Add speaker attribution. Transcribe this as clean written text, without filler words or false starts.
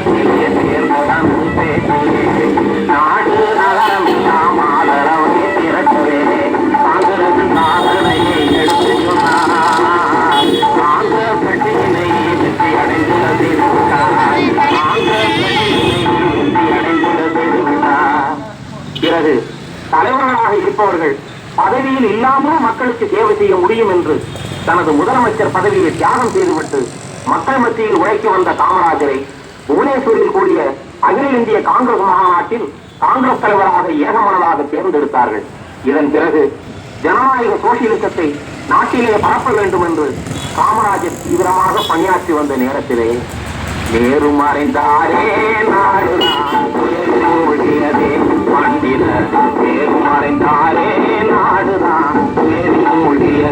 Speaker 1: உள்ளத்திலே சேர்ந்ததன் பேச்சு நாடு நகரம் எல்லாம் ஆதரவை திரட்டவே காங்கிரஸ் சாதனையை எடுத்து சொன்னார். காங்கிரஸ் கட்சியினை வெற்றி அடைந்துள்ளது பிறகு தலைவர்களாக இருப்பவர்கள் பதவியில் இல்லாமலும் மக்களுக்கு சேவை செய்ய முடியும் என்று தனது முதலமைச்சர் பதவியை தியாகம் செய்துவிட்டு மக்கள் மத்தியில் உழைக்க வந்த காமராஜரை புவனேஸ்வரில் கூடிய அகில இந்திய காங்கிரஸ் மாநாட்டில் காங்கிரஸ் தலைவராக ஏகமனதாக தேர்ந்தெடுத்தார்கள். இதன் பிறகு ஜனநாயக சோசியலிசத்தை நாட்டிலே பரப்ப வேண்டும் என்று காமராஜர் தீவிரமாக பணியாற்றி வந்த நேரத்திலே நேரு மறைந்தாரே நாடுதான் பண்டித நேரு மறைந்தாரே நாடுதான் மூழ்கியதே